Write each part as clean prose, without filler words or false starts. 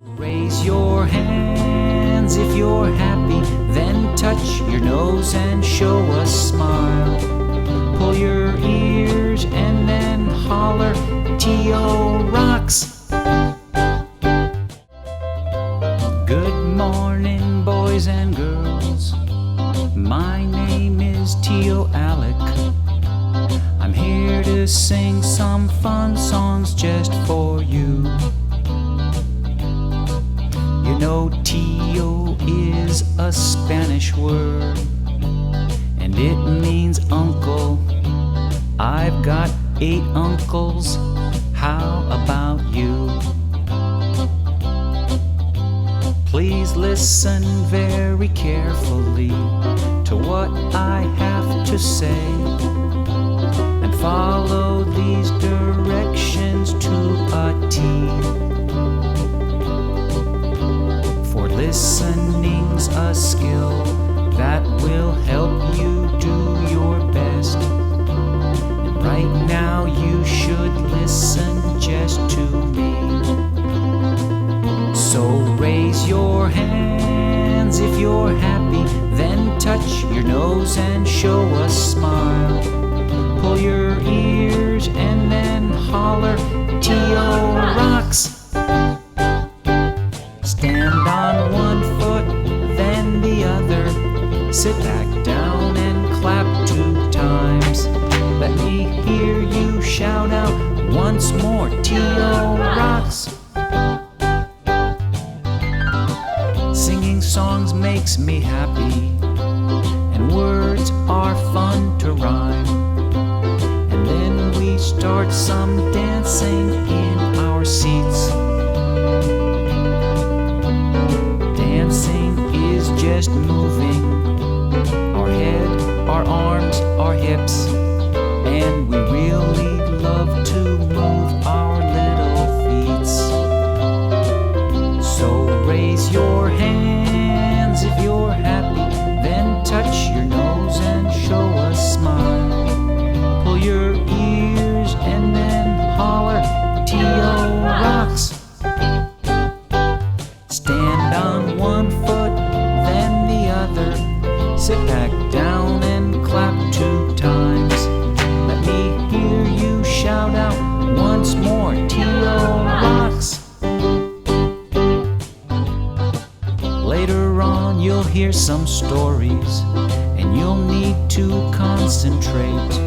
Raise your hands if you're happy, then touch your nose and show a smile. Pull your ears and then holler, Tio rocks. Good morning, boys and girls. My name is Tio ALECC. I'm here to sing some fun songs just for you. You know, Tio is a Spanish word, and it means uncle. I've got 8 uncles. How about you? Please listen very carefully to what I have to say, and follow these directions to a T. For listening's a skill that will help you do your best. And right now you should listen just to me. So raise your hands if you're happy, then touch your nose and show a smile. Pull your ears and then holler, Tio rocks. Stand on one foot, then the other. Sit back down and clap 2 times. Let me hear you shout out once more, Tio rocks. Singing songs makes me happy, and words are fun to rhyme. And then we start some dancing in our seats. Dancing is just moving our head, our arms, our hips, and we really love to move our little feet. So raise your hands if you're happy, then touch your nose and show a smile. Pull your ears and then holler, Tio rocks. Stand on one foot, then the other. Sit back down and clap 2 times. Let me hear you shout out once more, Tio rocks. Later on you'll hear some stories, and you'll need to concentrate,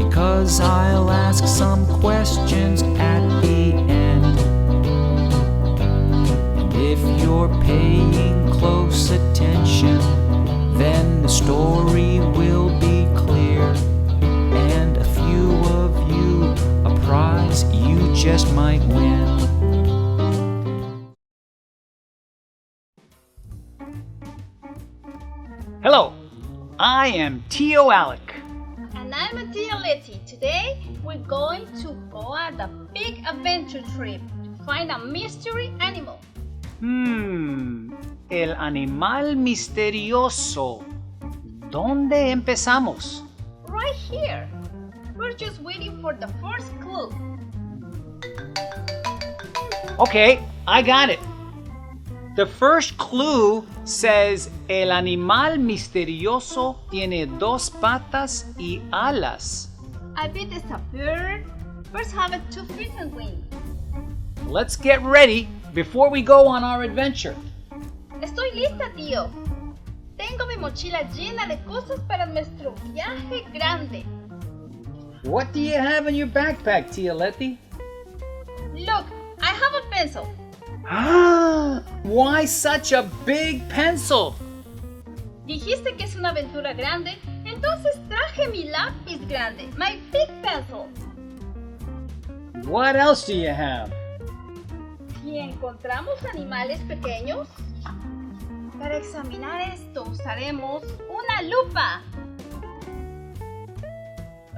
because I'll ask some questions at the end. And if you're paying close attention, then the story will be clear, and a few of you a prize you just might win. Hello, I am Tio ALECC. And I'm Tio ALECC. Today we're going to go on a big adventure trip to find a mystery animal. El animal misterioso. ¿Dónde empezamos? Right here. We're just waiting for the first clue. Okay, I got it. The first clue says el animal misterioso tiene 2 patas y alas. I bet it's a bird. Birds have 2 feet and wings. Let's get ready before we go on our adventure. Estoy lista, tío. Tengo mi mochila llena de cosas para nuestro viaje grande. What do you have in your backpack, Tia Letty? Look, I have a pencil. Why such a big pencil? Dijiste que es una aventura grande, entonces traje mi lápiz grande, my big pencil. What else do you have? Si encontramos animales pequeños, para examinar esto usaremos una lupa.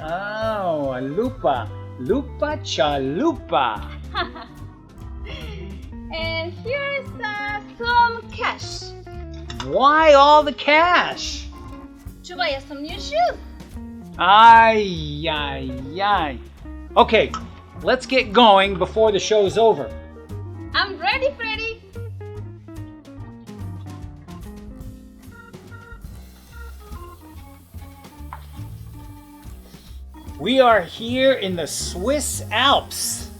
Oh, a lupa. Lupa chalupa. And here's some cash. Why all the cash? To buy us some new shoes. Ay, ay, ay. Okay, let's get going before the show's over. I'm ready, Freddy. We are here in the Swiss Alps.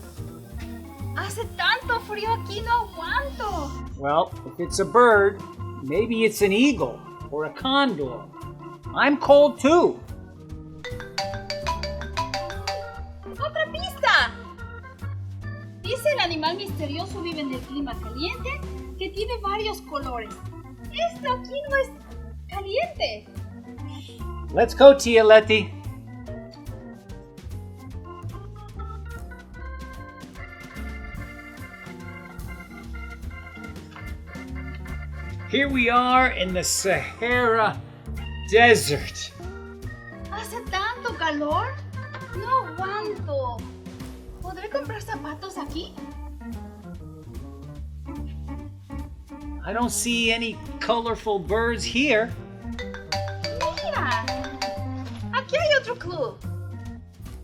Hace tanto frío aquí, no aguanto. Well, if it's a bird, maybe it's an eagle or a condor. I'm cold too. ¡Otra pista! Dice el animal misterioso vive en el clima caliente que tiene varios colores. Esto aquí no es caliente. Let's go, Tia Letty. Here we are in the Sahara Desert. ¿Hace tanto calor? No aguanto. ¿Podré comprar zapatos aquí? I don't see any colorful birds here. Mira, aquí hay otro clue.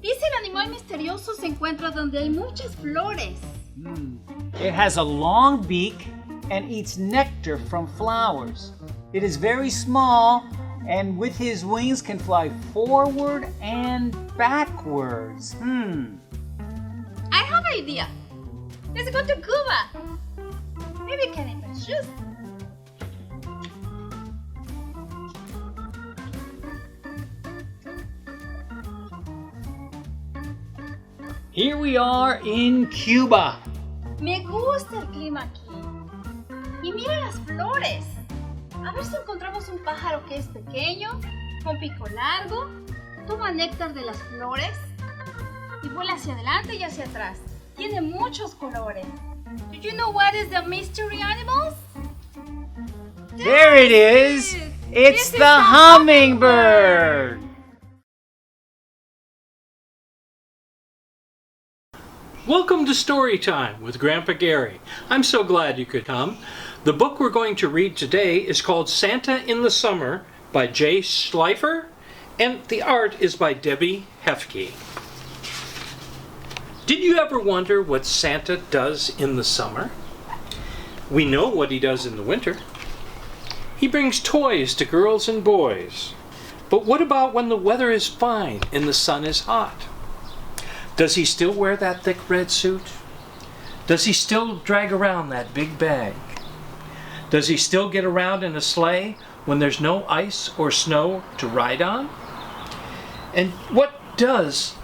Dice el animal misterioso se encuentra donde hay muchas flores. It has a long beak and eats nectar from flowers. It is very small and with his wings can fly forward and backwards. I have an idea. Let's go to Cuba. Maybe can even shoot. Here we are in Cuba. Me gusta el clima aquí. Y mira las flores. A ver si encontramos un pájaro que es pequeño, con pico largo, toma néctar de las flores y vuela hacia adelante y hacia atrás. Tiene muchos colores. Do you know what is the mystery animals? There it is. It's This is the the hummingbird. Welcome to Story Time with Grandpa Gary. I'm so glad you could come. The book we're going to read today is called Santa in the Summer by Jay Schleifer, and the art is by Debbie Hefke. Did you ever wonder what Santa does in the summer? We know what he does in the winter. He brings toys to girls and boys. But what about when the weather is fine and the sun is hot? Does he still wear that thick red suit? Does he still drag around that big bag? Does he still get around in a sleigh when there's no ice or snow to ride on? And what does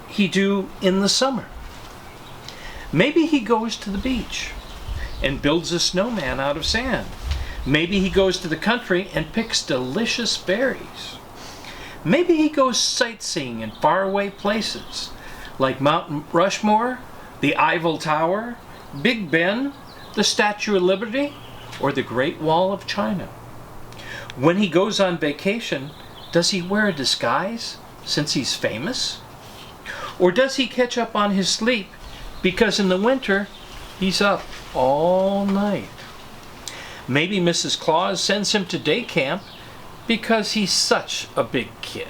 he do in the summer? Maybe he goes to the beach and builds a snowman out of sand. Maybe he goes to the country and picks delicious berries. Maybe he goes sightseeing in faraway places like Mount Rushmore, the Eiffel Tower, Big Ben, the Statue of Liberty, or the Great Wall of China. When he goes on vacation, does he wear a disguise since he's famous? Or does he catch up on his sleep because in the winter he's up all night? Maybe Mrs. Claus sends him to day camp because he's such a big kid.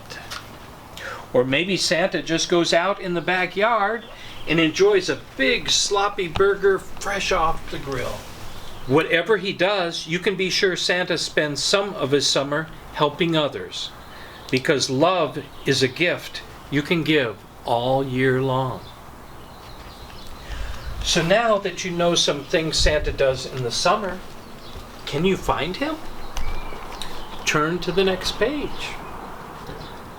Or maybe Santa just goes out in the backyard and enjoys a big sloppy burger fresh off the grill. Whatever he does, you can be sure Santa spends some of his summer helping others, because love is a gift you can give all year long. So now that you know some things Santa does in the summer, can you find him? Turn to the next page.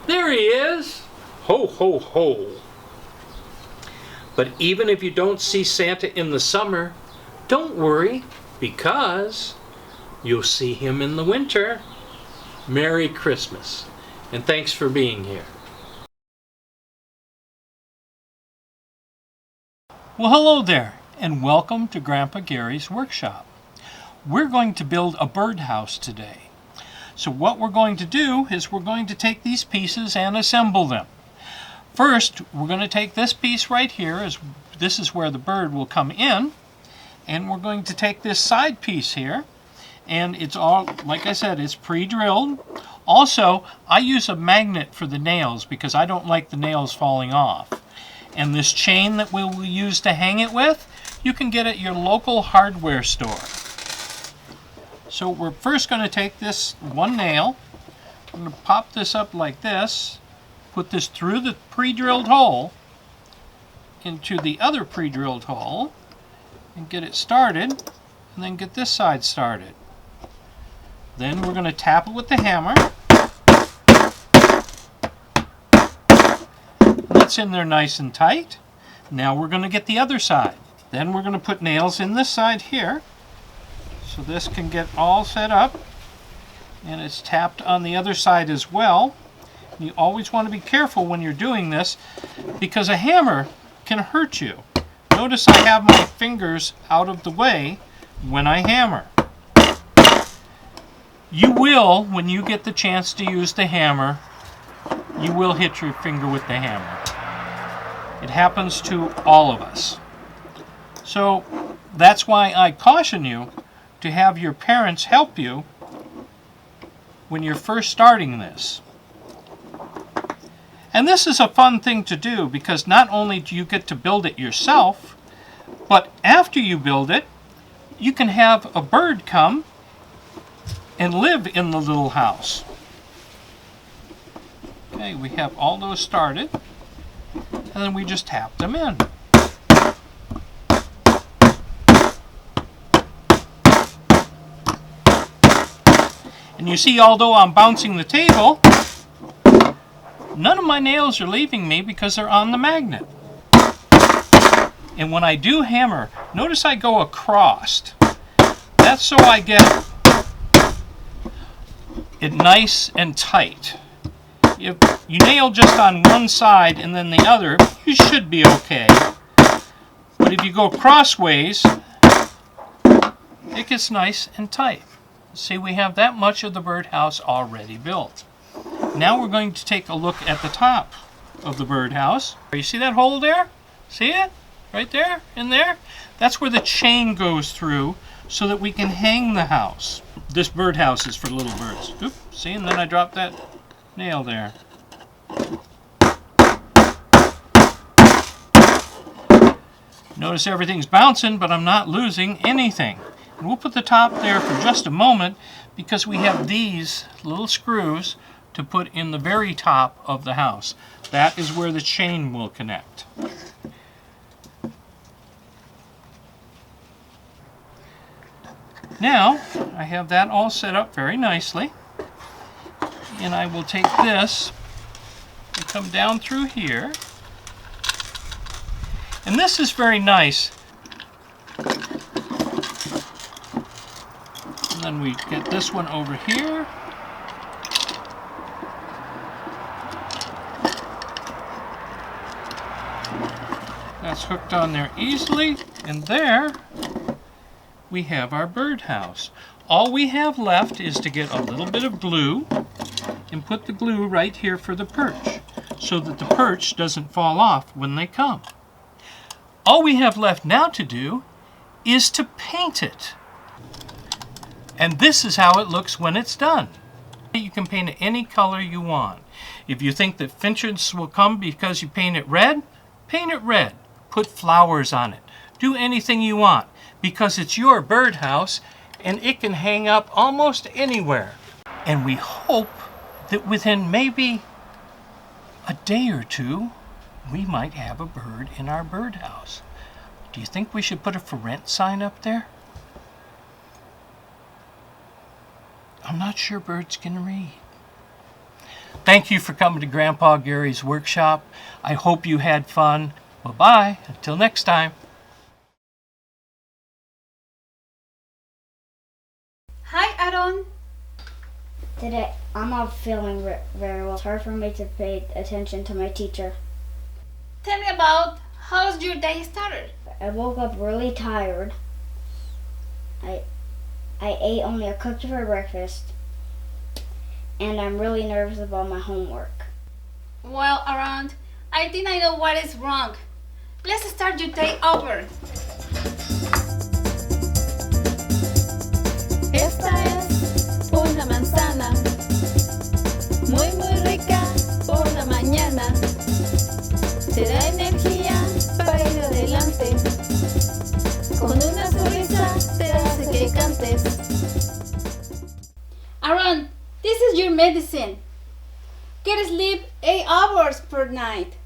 There he is! Ho, ho, ho! But even if you don't see Santa in the summer, don't worry, because you'll see him in the winter. Merry Christmas, and thanks for being here. Well, hello there, and welcome to Grandpa Gary's workshop. We're going to build a birdhouse today. So what we're going to do is we're going to take these pieces and assemble them. First, we're going to take this piece right here, this is where the bird will come in, and we're going to take this side piece here, and it's all, like I said, it's pre-drilled. Also, I use a magnet for the nails because I don't like the nails falling off. And this chain that we will use to hang it with, you can get at your local hardware store. So we're first going to take this one nail, I'm going to pop this up like this, put this through the pre-drilled hole into the other pre-drilled hole, and get it started, and then get this side started. Then we're going to tap it with the hammer. That's in there nice and tight. Now we're going to get the other side. Then we're going to put nails in this side here, so this can get all set up, and it's tapped on the other side as well. You always want to be careful when you're doing this, because a hammer can hurt you. Notice I have my fingers out of the way when I hammer. You will, when you get the chance to use the hammer, you will hit your finger with the hammer. It happens to all of us. So that's why I caution you to have your parents help you when you're first starting this. And this is a fun thing to do, because not only do you get to build it yourself, but after you build it, you can have a bird come and live in the little house. Okay, we have all those started, and then we just tap them in. And you see, although I'm bouncing the table, none of my nails are leaving me because they're on the magnet. And when I do hammer, notice I go across. That's so I get it nice and tight. If you nail just on one side and then the other, you should be okay. But if you go crossways, it gets nice and tight. See, we have that much of the birdhouse already built. Now we're going to take a look at the top of the birdhouse. You see that hole there? See it? Right there? In there? That's where the chain goes through so that we can hang the house. This birdhouse is for little birds. Oop, see, and then I dropped that nail there. Notice everything's bouncing, but I'm not losing anything. And we'll put the top there for just a moment because we have these little screws to put in the very top of the house. That is where the chain will connect. Now, I have that all set up very nicely, and I will take this and come down through here. And this is very nice. And then we get this one over here. That's hooked on there easily, and there we have our birdhouse. All we have left is to get a little bit of glue and put the glue right here for the perch so that the perch doesn't fall off when they come. All we have left now to do is to paint it. And this is how it looks when it's done. You can paint it any color you want. If you think that finches will come because you paint it red, paint it red. Put flowers on it. Do anything you want, because it's your birdhouse and it can hang up almost anywhere. And we hope that within maybe a day or two, we might have a bird in our birdhouse. Do you think we should put a for rent sign up there? I'm not sure birds can read. Thank you for coming to Grandpa Gary's workshop. I hope you had fun. Bye-bye. Until next time. Hi, Aaron. Today, I'm not feeling very well. It's hard for me to pay attention to my teacher. Tell me about how's your day started? I woke up really tired. I ate only a cookie for breakfast. And I'm really nervous about my homework. Well, Aaron, I think I know what is wrong. Let's start your day over. Esta es una manzana, muy muy rica por la mañana. Te da energía para ir adelante. medicine. Get sleep 8 hours per night.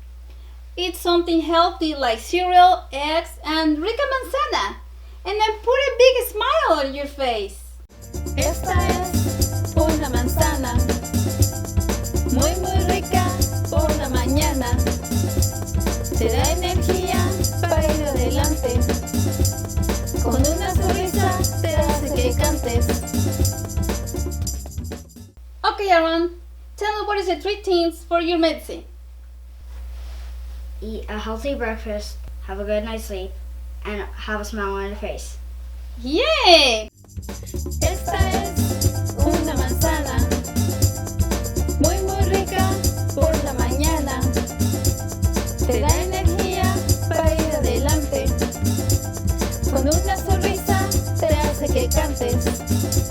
Eat something healthy like cereal, eggs, and rica manzana. And then put a big smile on your face. Esta es una manzana, muy muy rica por la mañana. Te da energía para ir adelante. Con una sonrisa te hace que cantes. Okay, Aaron, tell me what is the 3 things for your medicine. Eat a healthy breakfast, have a good night's sleep, and have a smile on your face. Yay! Esta es una manzana, muy muy rica por la mañana. Te da energía para ir adelante. Con una sonrisa te hace que cantes.